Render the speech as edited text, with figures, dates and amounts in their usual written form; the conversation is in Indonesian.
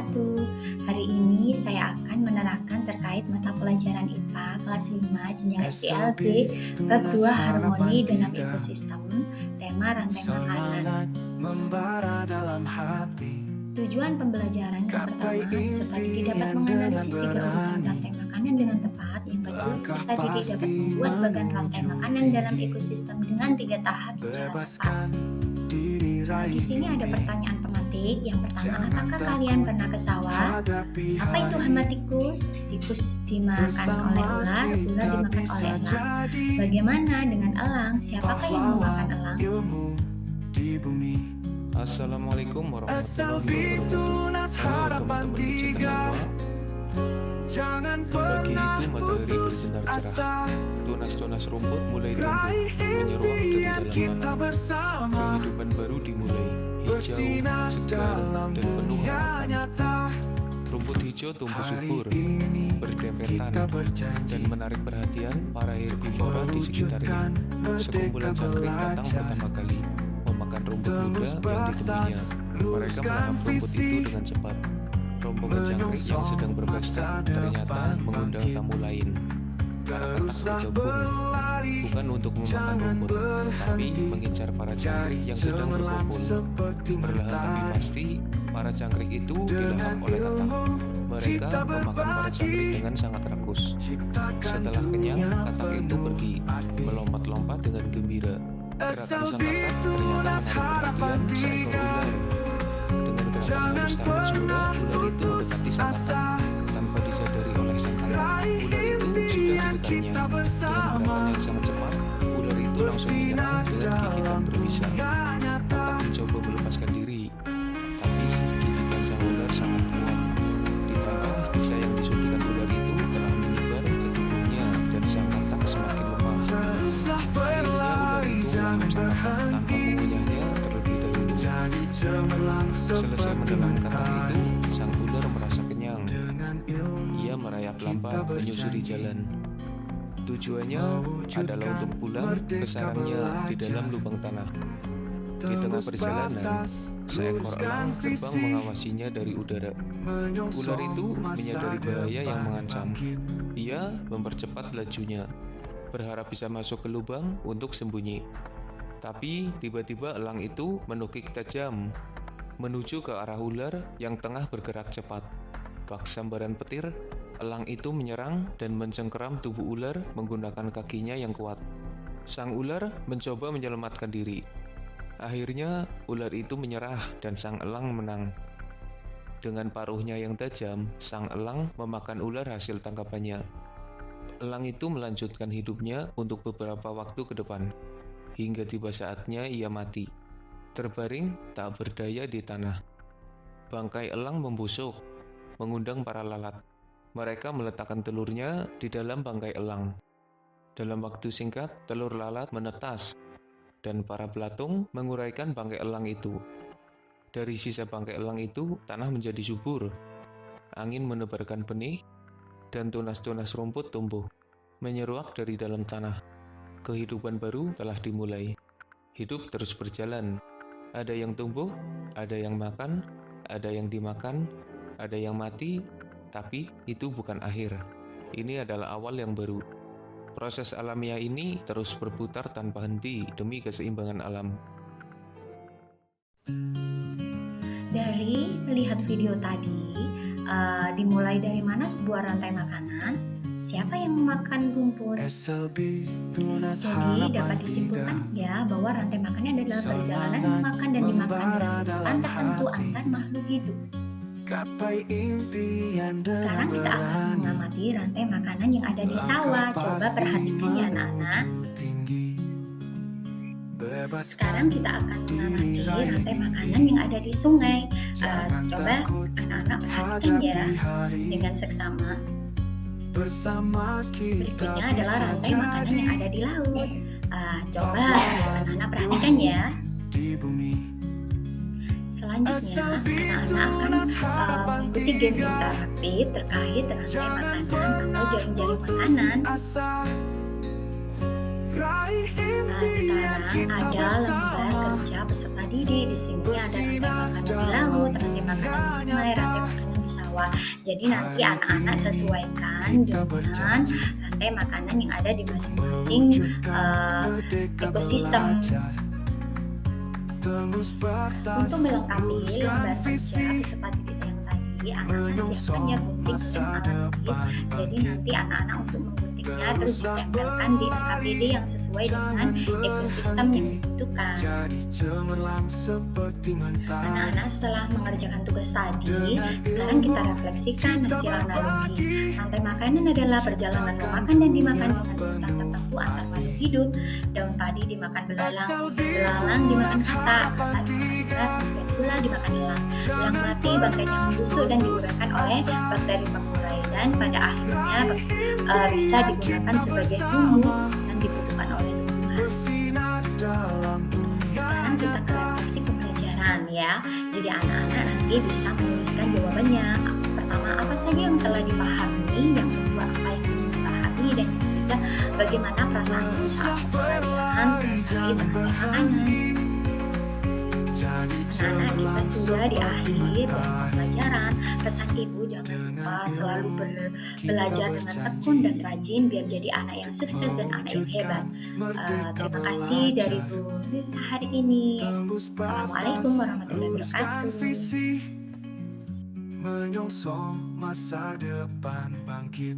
wabarakatuh. Hari ini saya akan menerangkan terkait mata pelajaran IPA kelas 5 jenjang SDLB bab 2 harmoni dalam ekosistem, tema rantai makanan. Tujuan pembelajaran yang pertama, peserta didik dapat menganalisis 3 urutan rantai makanan dengan tepat. Yang kedua, peserta didik dapat membuat bagan rantai makanan dalam ekosistem dengan 3 tahap secara tepat. Di sini ada pertanyaan pemantik. Yang pertama, apakah kalian pernah ke sawah? Apa itu hama tikus? Tikus dimakan oleh ular, ular dimakan oleh elang. Bagaimana dengan elang? Siapakah yang memakan elang? Assalamualaikum warahmatullahi wabarakatuh. Halo teman-teman pecinta satwa. Pagi itu matahari bersinar cerah. Tunas-tunas rumput mulai tumbuh, menyeruak dari dalam tanah. Kehidupan baru dimulai, hijau, segar, dan penuh harapan. Rumput hijau tumbuh subur, berdempetan, dan menarik perhatian para herbivora di sekitarnya. Sekumpulan jangkrik datang pertama kali, memakan rumput muda yang ditemuinya. Mereka melahap rumput itu dengan cepat. Rombongan jangkrik yang sedang berpesta ternyata mengundang tamu lain. Anak-anak bergabung bukan untuk memakan rumput, tapi mengincar para jangkrik yang sedang berkumpul. Perlahan tapi pasti, para jangkrik itu dilahap oleh katak. Mereka memakan para jangkrik dengan sangat rakus. Setelah kenyang, katak itu pergi, melompat-lompat dengan gembira. Gerakan sang katak ternyata menarik perhatian seekor ular. Dengan gerakan halus-halus suara, ular itu mendekati sang katak. Tanpa disadari oleh sang katak, ular itu sudah di dekatnya. Dengan gerakan yang sangat cepat, ular itu langsung menyerang dengan gigitan berbisa. Katak mencoba melepaskan diri, tapi gigitan sang ular sangat kuat. Ditambah bisa yang disuntikan ular itu telah menyebar ke tubuhnya dan sang katak semakin lemah. Akhirnya ular itu melahap sang katak tanpa mengunyahnya terlebih dahulu. Selesai menelan katak itu, sang ular merasa kenyang. Ia merayap lambat menyusuri jalan. Tujuannya adalah untuk pulang ke sarangnya di dalam lubang tanah. Di tengah perjalanan, seekor elang terbang mengawasinya dari udara. Ular itu menyadari bahaya yang mengancam. Ia mempercepat lajunya, berharap bisa masuk ke lubang untuk sembunyi. Tapi tiba-tiba elang itu menukik tajam menuju ke arah ular yang tengah bergerak cepat. Bak sambaran petir, elang itu menyerang dan mencengkeram tubuh ular menggunakan kakinya yang kuat. Sang ular mencoba menyelamatkan diri. Akhirnya ular itu menyerah dan sang elang menang. Dengan paruhnya yang tajam, sang elang memakan ular hasil tangkapannya. Elang itu melanjutkan hidupnya untuk beberapa waktu ke depan, hingga tiba saatnya ia mati, terbaring tak berdaya di tanah. Bangkai elang membusuk, mengundang para lalat. Mereka meletakkan telurnya di dalam bangkai elang. Dalam waktu singkat, telur lalat menetas, dan para belatung menguraikan bangkai elang itu. Dari sisa bangkai elang itu, tanah menjadi subur. Angin menebarkan benih, dan tunas-tunas rumput tumbuh, menyeruak dari dalam tanah. Kehidupan baru telah dimulai. Hidup terus berjalan. Ada yang tumbuh, ada yang makan, ada yang dimakan, ada yang mati, tapi itu bukan akhir. Ini adalah awal yang baru. Proses alamiah ini terus berputar tanpa henti demi keseimbangan alam. Dari melihat video tadi, dimulai dari mana sebuah rantai makanan? Siapa yang memakan rumput? Jadi dapat disimpulkan ya bahwa rantai makanan adalah perjalanan memakan dan dimakan dengan urutan tertentu antar makhluk hidup. Sekarang kita akan mengamati rantai makanan yang ada di sawah. Coba perhatikan ya anak-anak. Sekarang kita akan mengamati rantai makanan yang ada di sungai. Coba anak-anak perhatikan ya dengan seksama. Berikutnya adalah rantai makanan yang ada di laut. Coba anak-anak perhatikan ya. Selanjutnya, anak-anak akan mengikuti game interaktif terkait rantai makanan atau jaring-jaring makanan. Sekarang ada lembar kerja peserta didik. Di sini ada rantai makanan di laut, rantai makanan di sungai, rantai makanan di di sawah. Jadi nanti anak-anak sesuaikan dengan rantai makanan yang ada di masing-masing ekosistem. Untuk melengkapi lembar kerja peserta didik yang tadi, anak-anak siapkan ya gunting dan alat tulis. Jadi nanti anak-anak untuk mengguntingnya terus ditempelkan di KPD yang sesuai dengan ekosistem yang dibutuhkan. Anak-anak setelah mengerjakan tugas tadi, sekarang kita refleksikan hasil analogi. Rantai makanan adalah perjalanan memakan dan dimakan dengan urutan tertentu antar makhluk hidup. Daun padi dimakan belalang, belalang dimakan kata dimakan ulat, kemudian ulat dimakan elang. Elang mati, bangkainya membusuk dan digunakan oleh bakteri pengurai, dan pada akhirnya bisa digunakan sebagai humus yang dibutuhkan oleh tumbuhan. Sekarang kita ke refleksi pembelajaran ya. Jadi anak-anak nanti bisa menuliskan jawabannya. Pertama, apa saja yang telah dipahami, yang kedua apa yang belum dipahami, dan yang ketiga bagaimana perasaanmu saat pembelajaran terkait rantai makanan. Anak-anak, kita sudah di akhir pembelajaran. Pesan ibu, jangan lupa selalu belajar dengan tekun dan rajin biar jadi anak yang sukses dan anak yang hebat. Terima kasih dari Bu Mita hari ini. Assalamualaikum warahmatullahi wabarakatuh. Menyongsong masa depan bangkit.